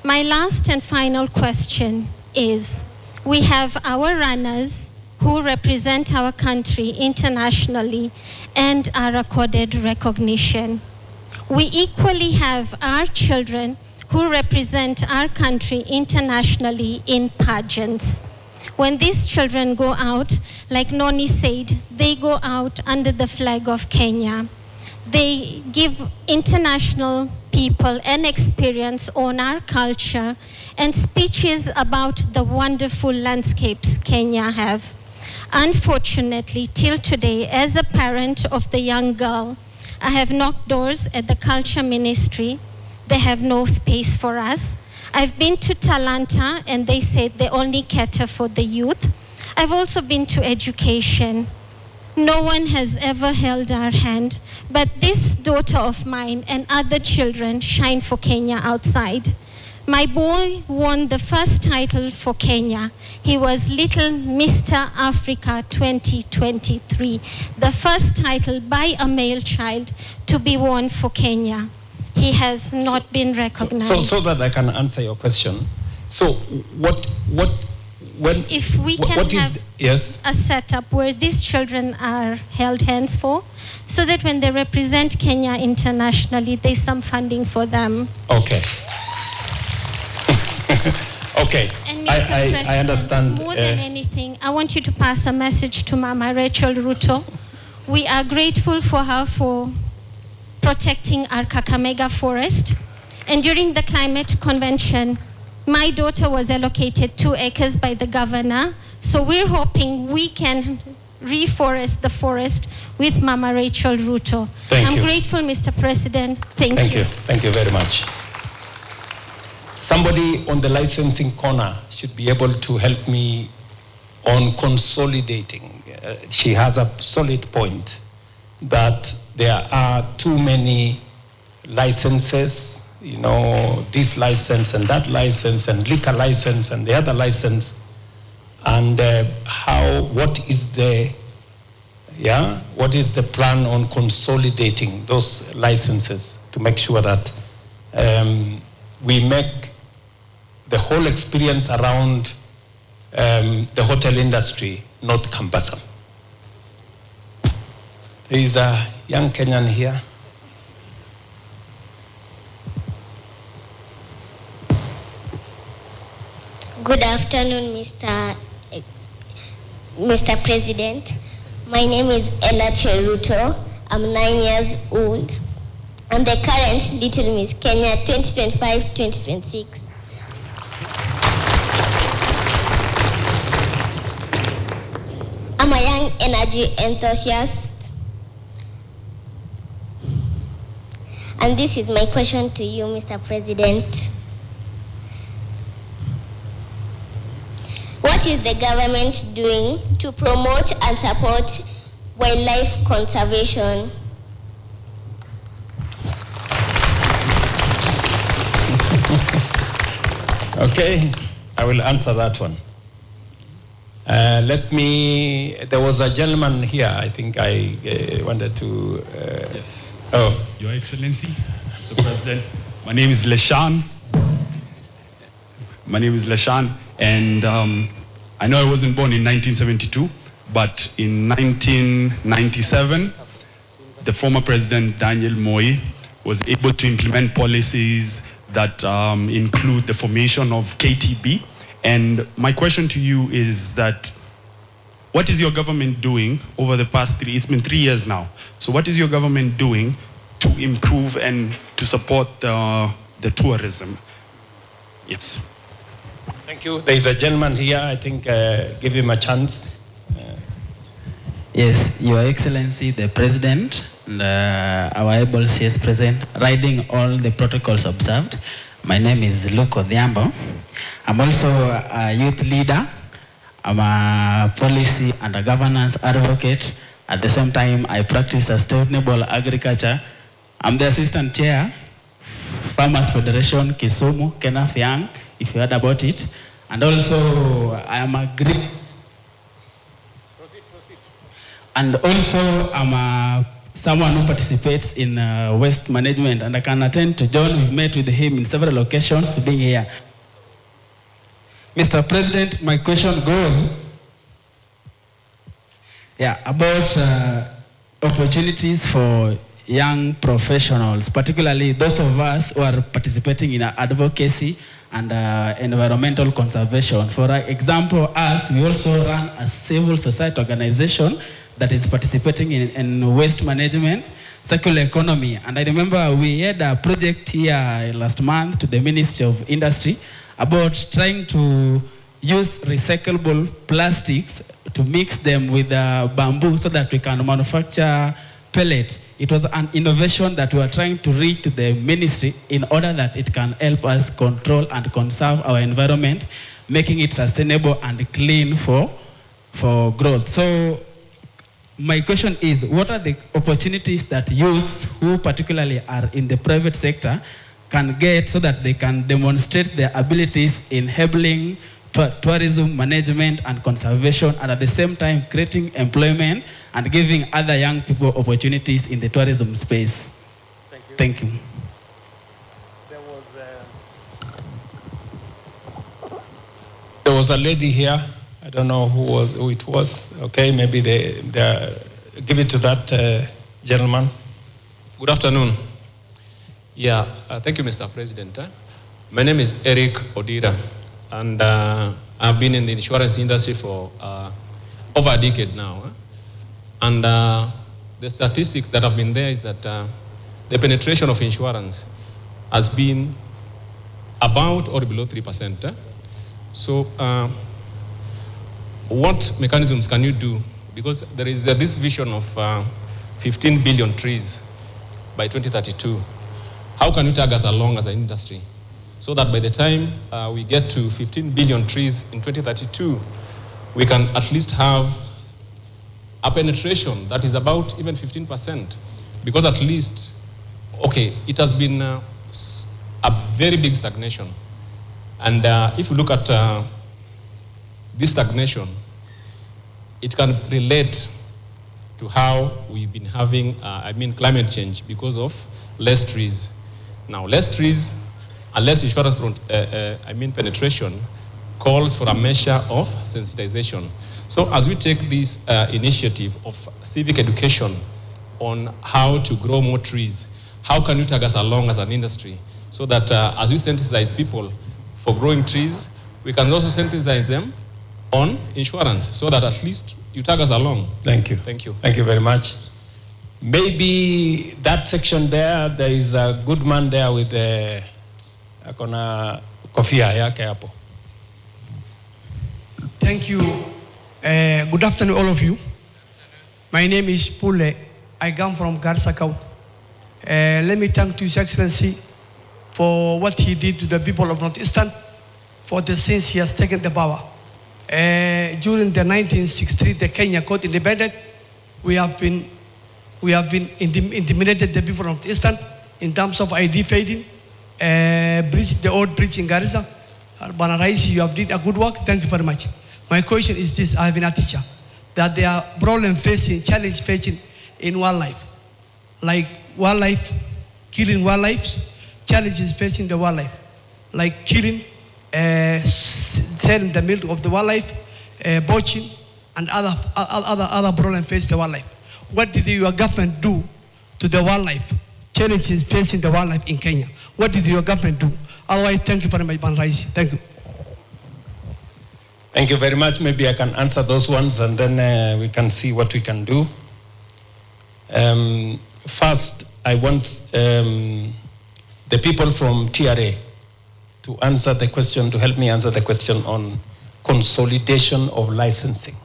Speaker 8: My last and final question is, we have our runners who represent our country internationally and are accorded recognition. We equally have our children who represent our country internationally in pageants. When these children go out, like Noni said, they go out under the flag of Kenya. They give international people an experience on our culture and speeches about the wonderful landscapes Kenya have. Unfortunately, till today, as a parent of the young girl, I have knocked doors at the culture ministry. They have no space for us. I've been to Talanta and they said they only cater for the youth. I've also been to education. No one has ever held our hand, but this daughter of mine and other children shine for Kenya outside. My boy won the first title for Kenya. He was Little Mr. Africa 2023, the first title by a male child to be won for Kenya. He has not been recognized.
Speaker 1: So that I can answer your question. So
Speaker 8: if we can have a setup where these children are held hands for, so that when they represent Kenya internationally, there's some funding for them.
Speaker 1: Okay. Okay.
Speaker 8: And Mr. President,
Speaker 1: I understand.
Speaker 8: More than anything, I want you to pass a message to Mama Rachel Ruto. We are grateful for her for protecting our Kakamega forest. And during the climate convention, my daughter was allocated 2 acres by the governor. So we're hoping we can reforest the forest with Mama Rachel Ruto. I'm grateful, Mr. President. Thank you.
Speaker 1: Thank you very much. Somebody on the licensing corner should be able to help me on consolidating. She has a solid point that there are too many licenses, you know, this license and that license and liquor license and the other license, and what is the plan on consolidating those licenses to make sure that we make the whole experience around the hotel industry not cumbersome. There is a young Kenyan here.
Speaker 9: Good afternoon, Mr. President. My name is Ella Cheruto. I'm 9 years old. I'm the current Little Miss Kenya 2025-2026. I'm a young energy enthusiast. And this is my question to you, Mr. President. What is the government doing to promote and support wildlife conservation?
Speaker 1: Okay, I will answer that one. There was a gentleman here, I think I wanted to...
Speaker 6: Yes.
Speaker 1: Oh.
Speaker 6: Your Excellency, Mr. President, my name is Leshan. And I know I wasn't born in 1972, but in 1997, the former President Daniel Moi was able to implement policies that include the formation of KTB. And my question to you is that, what is your government doing over the past it's been 3 years now. So what is your government doing to improve and to support the tourism? Yes.
Speaker 1: Thank you. There is a gentleman here, I think, give him a chance.
Speaker 10: Yes, Your Excellency, the President, and our able CS President, riding all the protocols observed. My name is Luke Odhiambo. I'm also a youth leader. I'm a policy and a governance advocate. At the same time, I practice sustainable agriculture. I'm the assistant chair, Farmers Federation, Kisumu, Kenaf Young, if you heard about it. And also, I am a Greek. And also, I'm someone who participates in waste management, and I can attend to John. We've met with him in several locations, being here. Mr. President, my question goes about opportunities for young professionals, particularly those of us who are participating in advocacy and environmental conservation. For example, us, we also run a civil society organization that is participating in waste management, circular economy. And I remember we had a project here last month to the Ministry of Industry about trying to use recyclable plastics to mix them with bamboo so that we can manufacture pellets. It was an innovation that we are trying to reach to the ministry in order that it can help us control and conserve our environment, making it sustainable and clean for growth. So my question is, what are the opportunities that youths who particularly are in the private sector can get so that they can demonstrate their abilities in enabling tourism management and conservation, and at the same time creating employment and giving other young people opportunities in the tourism space? Thank you.
Speaker 1: There was a lady here. I don't know who it was. Okay, maybe they give it to that gentleman.
Speaker 11: Good afternoon. Yeah, thank you, Mr. President. My name is Eric Odira, and I've been in the insurance industry for over a decade now. And the statistics that have been there is that the penetration of insurance has been about or below 3%. So what mechanisms can you do? Because there is this vision of 15 billion trees by 2032. How can you tag us along as an industry so that by the time we get to 15 billion trees in 2032, we can at least have a penetration that is about even 15%? Because at least, okay, it has been a very big stagnation. And if you look at this stagnation, it can relate to how we've been having, climate change because of less trees. Now, less trees and less insurance penetration calls for a measure of sensitization. So as we take this initiative of civic education on how to grow more trees, how can you tag us along as an industry so that as we sensitize people for growing trees, we can also sensitize them on insurance so that at least you tag us along.
Speaker 1: Thank you.
Speaker 11: Thank you.
Speaker 1: Thank you very much. Maybe that section there is a good man there with the kofia yake hapo.
Speaker 12: Thank you. Good afternoon, all of you. My name is Pule. I come from Garsakau. Let me thank His Excellency for what he did to the people of Northeastern, for the since he has taken the power. During the 1963, the Kenya got independent. we have been intimidated the people of the Eastern in terms of ID fading, the old bridge in Garissa. Bana Rais, you have did a good work. Thank you very much. My question is this: I have been a teacher, that there are challenge facing in wildlife, like wildlife, killing wildlife, challenges facing the wildlife, like killing, selling the milk of the wildlife, poaching, and other problems facing the wildlife. What did your government do to the wildlife challenges facing the wildlife in Kenya? What did your government do? Otherwise, thank you very much, Ban Raisi. Thank you.
Speaker 1: Thank you very much. Maybe I can answer those ones and then we can see what we can do. First, I want the people from TRA to answer the question, to help me answer the question on consolidation of licensing.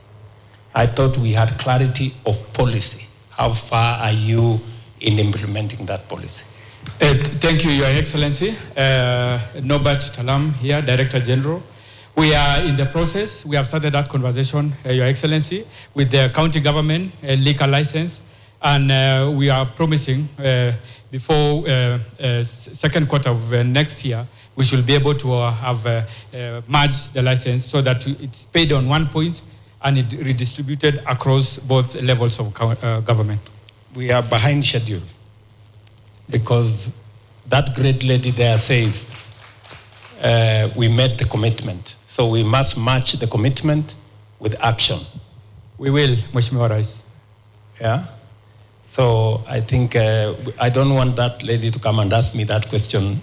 Speaker 1: I thought we had clarity of policy. How far are you in implementing that policy?
Speaker 13: Thank you, Your Excellency. Norbert Talam here, Director General. We are in the process. We have started that conversation, Your Excellency, with the county government liquor license. And we are promising before second quarter of next year, we should be able to have merged the license so that it's paid on one point and it redistributed across both levels of government.
Speaker 1: We are behind schedule because that great lady there says we made the commitment. So we must match the commitment with action.
Speaker 13: We will, Mheshimiwa Rais.
Speaker 1: Yeah? So I think I don't want that lady to come and ask me that question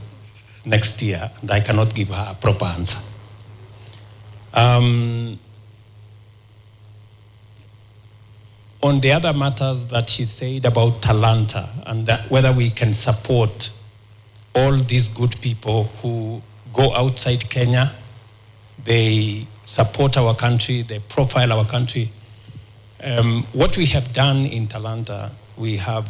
Speaker 1: next year, and I cannot give her a proper answer. On the other matters that she said about Talanta and whether we can support all these good people who go outside Kenya, they support our country, they profile our country. What we have done in Talanta, we have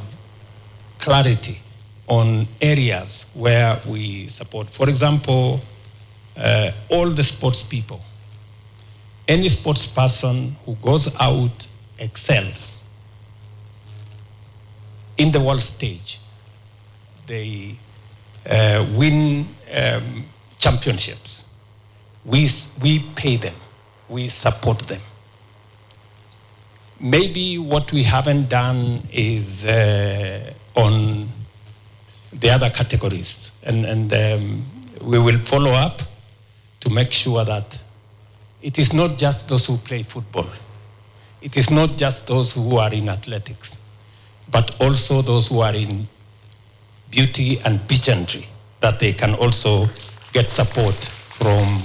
Speaker 1: clarity on areas where we support. For example, all the sports people. Any sports person who goes out excels in the world stage. They win championships. We pay them. We support them. Maybe what we haven't done is on the other categories. And we will follow up to make sure that it is not just those who play football. It is not just those who are in athletics, but also those who are in beauty and pageantry, that they can also get support from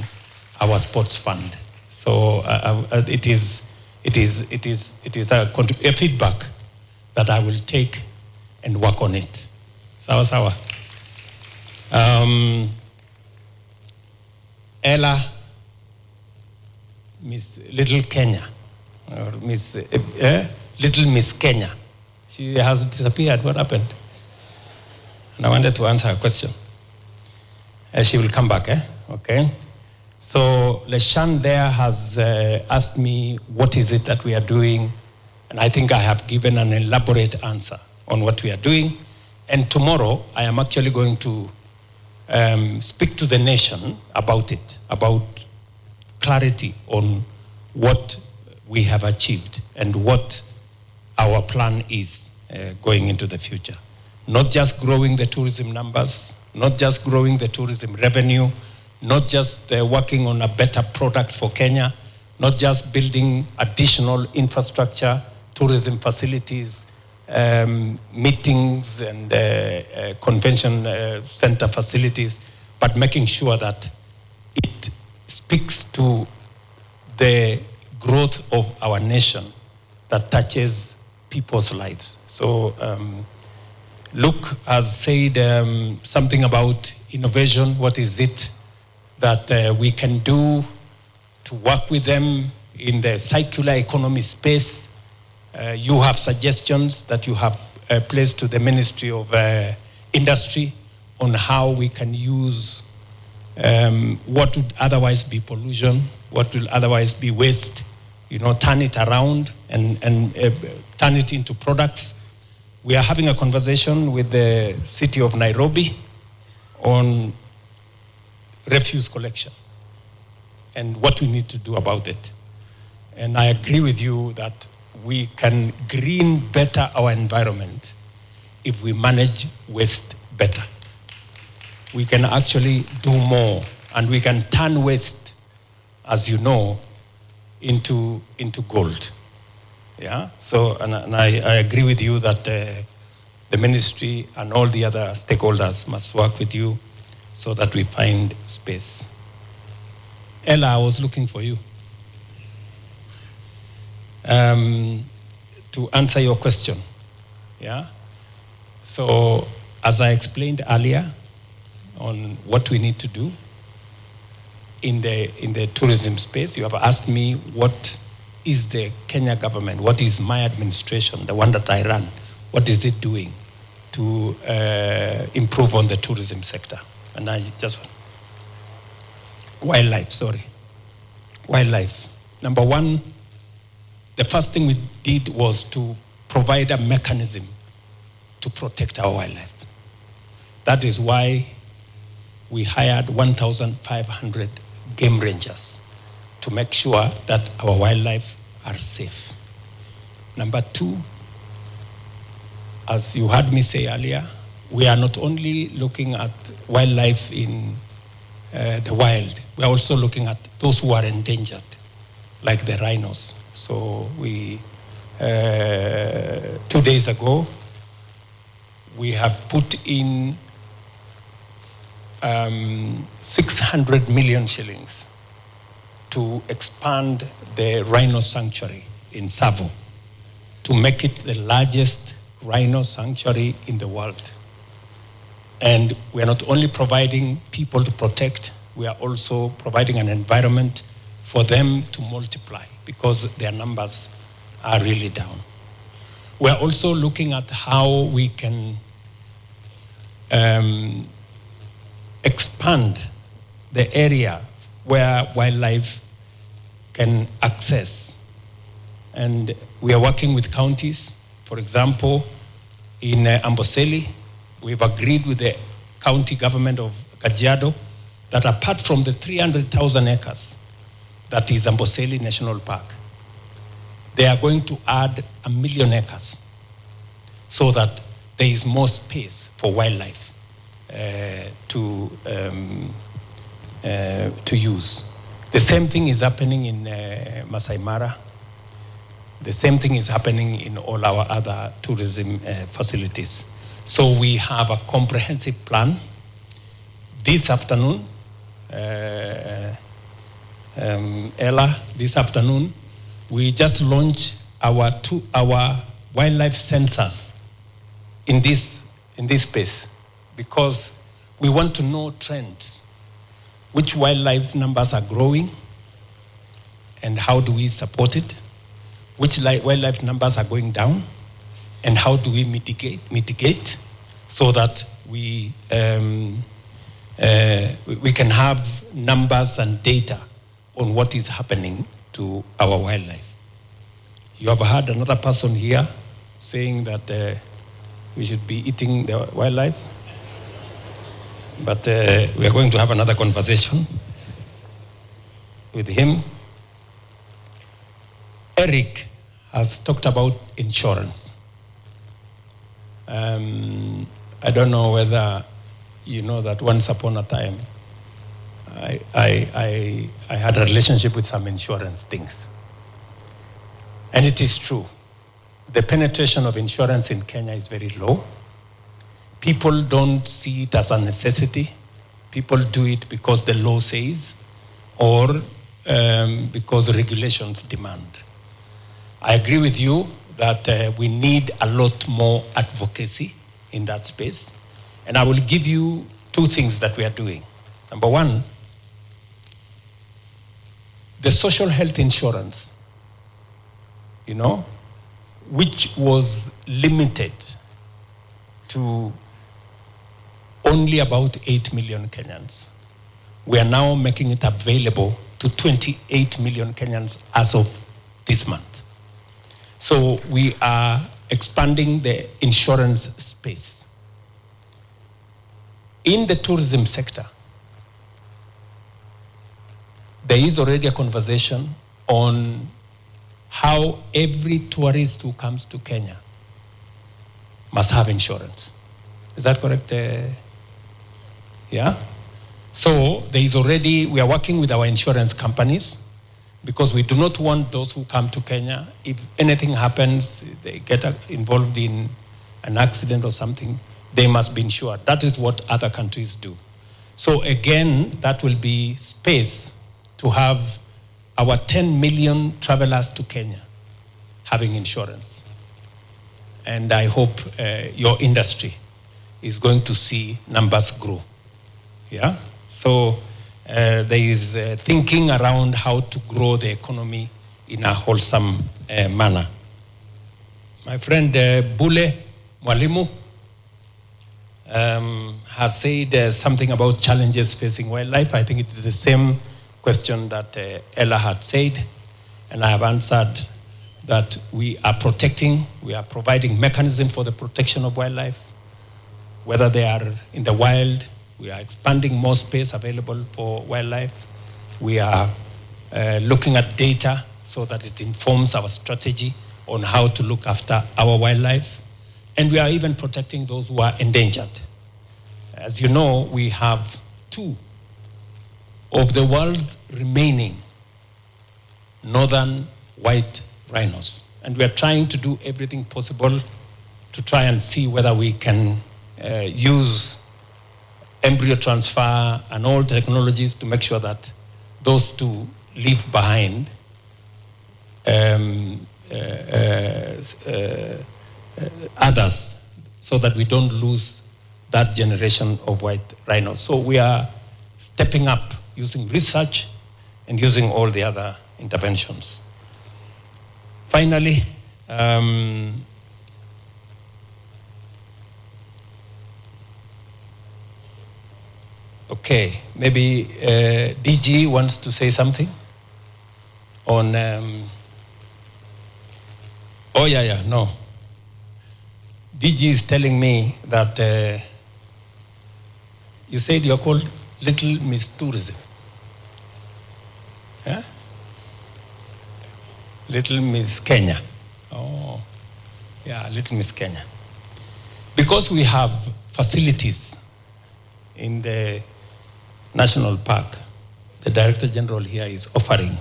Speaker 1: our sports fund. So it is a feedback that I will take and work on it. Sawa sawa. Ella, Miss Little Kenya, or Miss Little Miss Kenya. She has disappeared. What happened? And I wanted to answer her question. She will come back, Okay. So Leshan there has asked me what is it that we are doing, and I think I have given an elaborate answer on what we are doing. And tomorrow I am actually going to speak to the nation about it, about clarity on what we have achieved and what our plan is going into the future. Not just growing the tourism numbers, not just growing the tourism revenue, not just working on a better product for Kenya, not just building additional infrastructure, tourism facilities, meetings and convention center facilities, but making sure that it speaks to the growth of our nation that touches people's lives. So Luke has said something about innovation. What is it that we can do to work with them in the circular economy space? You have suggestions that you have placed to the Ministry of Industry on how we can use what would otherwise be pollution, what will otherwise be waste, turn it around and turn it into products. We are having a conversation with the city of Nairobi on refuse collection and what we need to do about it. And I agree with you that we can green better our environment if we manage waste better. We can actually do more, and we can turn waste, as you know, into gold. Yeah. So, and I agree with you that the ministry and all the other stakeholders must work with you so that we find space. Ella, I was looking for you to answer your question. Yeah. So, as I explained earlier on what we need to do in the tourism space, you have asked me what is the Kenya government, what is my administration, the one that I run, what is it doing to improve on the tourism sector? And I just wildlife. Number one, the first thing we did was to provide a mechanism to protect our wildlife. That is why we hired 1,500 game rangers to make sure that our wildlife are safe. Number two, as you heard me say earlier, we are not only looking at wildlife in the wild, we are also looking at those who are endangered, like the rhinos. So we, 2 days ago, we have put in 600 million shillings to expand the rhino sanctuary in Savo to make it the largest rhino sanctuary in the world. And we are not only providing people to protect, we are also providing an environment for them to multiply because their numbers are really down. We are also looking at how we can expand the area where wildlife can access. And we are working with counties. For example, in Amboseli, we've agreed with the county government of Kajiado that apart from the 300,000 acres that is Amboseli National Park, they are going to add 1 million acres so that there is more space for wildlife to use. The same thing is happening in Masai Mara. The same thing is happening in all our other tourism facilities. So we have a comprehensive plan. This afternoon, Ella, this afternoon, we just launched our wildlife sensors in this space because we want to know trends, which wildlife numbers are growing and how do we support it, which wildlife numbers are going down and how do we mitigate so that we can have numbers and data on what is happening to our wildlife. You have heard another person here saying that we should be eating the wildlife, but we are going to have another conversation with him. Eric has talked about insurance. I don't know whether you know that once upon a time, I had a relationship with some insurance things. And it is true. The penetration of insurance in Kenya is very low. People don't see it as a necessity. People do it because the law says or because regulations demand. I agree with you that we need a lot more advocacy in that space. And I will give you 2 things that we are doing. Number one, the social health insurance, which was limited to only about 8 million Kenyans. We are now making it available to 28 million Kenyans as of this month. So we are expanding the insurance space. In the tourism sector, there is already a conversation on how every tourist who comes to Kenya must have insurance. Is that correct? Yeah? So there is already, we are working with our insurance companies because we do not want those who come to Kenya, if anything happens, they get involved in an accident or something, they must be insured. That is what other countries do. So again, that will be space to have our 10 million travelers to Kenya having insurance. And I hope your industry is going to see numbers grow. Yeah? So there is thinking around how to grow the economy in a wholesome manner. My friend Bule Mwalimu has said something about challenges facing wildlife. I think it is the same question that Ella had said, and I have answered that we are protecting, we are providing mechanism for the protection of wildlife, whether they are in the wild. We are expanding more space available for wildlife. We are looking at data so that it informs our strategy on how to look after our wildlife. And we are even protecting those who are endangered. As you know, we have 2 of the world's remaining northern white rhinos. And we are trying to do everything possible to try and see whether we can use embryo transfer and all technologies to make sure that those 2 leave behind others, so that we don't lose that generation of white rhinos. So we are stepping up using research and using all the other interventions. Finally, okay, maybe DG wants to say something on, oh yeah, no. DG is telling me that you said you're called Little Miss Tourism. Yeah? Little Miss Kenya. Oh, yeah, Little Miss Kenya. Because we have facilities in the national park, the Director General here is offering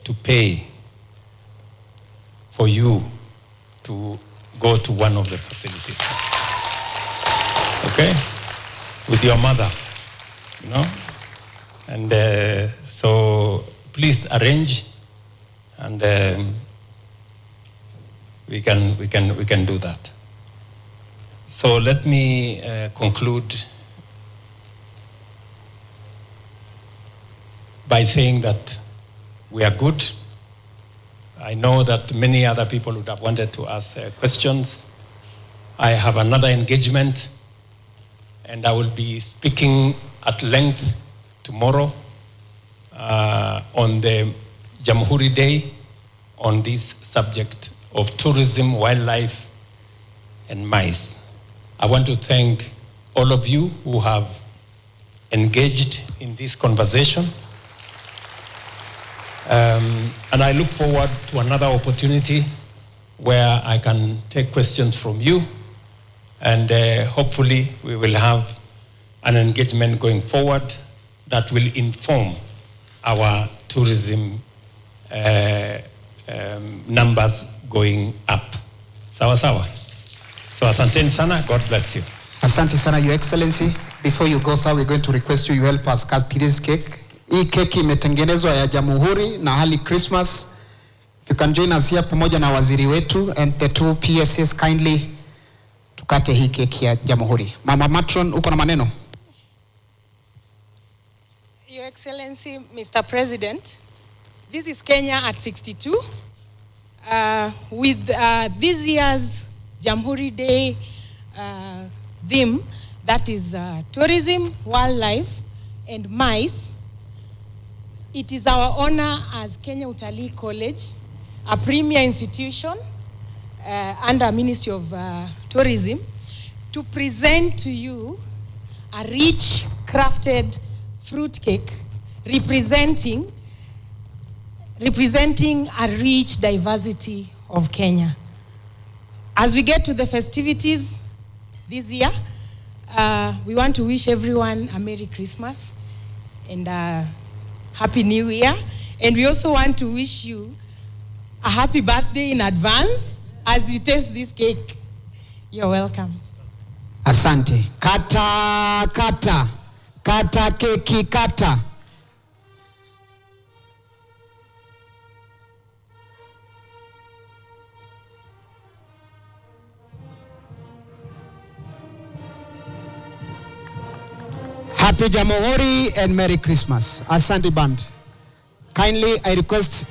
Speaker 1: to pay for you to go to one of the facilities. Okay? With your mother, you know? And so please arrange, and we can do that. So let me conclude by saying that we are good. I know that many other people would have wanted to ask questions. I have another engagement, and I will be speaking at length tomorrow on the Jamhuri Day on this subject of tourism, wildlife, and M.I.C.E. I want to thank all of you who have engaged in this conversation. And I look forward to another opportunity where I can take questions from you, and hopefully we will have an engagement going forward that will inform our tourism numbers going up. Sawa sawa. So asanteni sana, God bless you.
Speaker 14: Asante sana, Your Excellency. Before you go, sir, we're going to request you help us cut this cake. Hii keki imetengenezwa ya Jamhuri na hali Christmas. If you can join us here pamoja na waziri wetu and the 2 PSS kindly tukate hii keki ya Jamhuri. Mama Matron, uko na maneno?
Speaker 15: Your Excellency, Mr. President, this is Kenya at 62. With this year's Jamhuri Day theme, that is tourism, wildlife, and M.I.C.E. It is our honor as Kenya Utalii College a premier institution under Ministry of Tourism, to present to you a rich crafted fruit cake representing a rich diversity of Kenya. As we get to the festivities this year, we want to wish everyone a Merry Christmas and a Happy New Year. And we also want to wish you a happy birthday in advance as you taste this cake. You're welcome.
Speaker 14: Asante. Kata keki kata. Happy Jamhuri and Merry Christmas. Asante band. Kindly, I request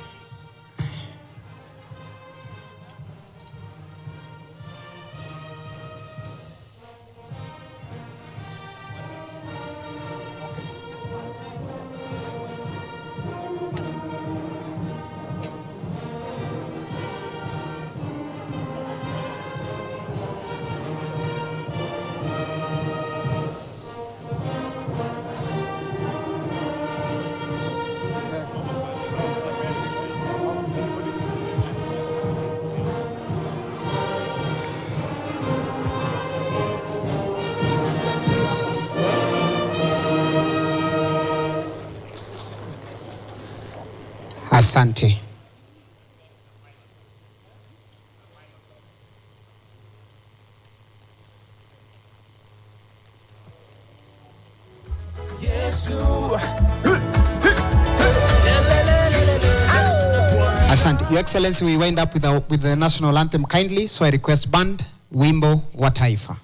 Speaker 14: asante. Asante. Your Excellency, we wind up with the national anthem kindly, so I request band, wimbo wa taifa.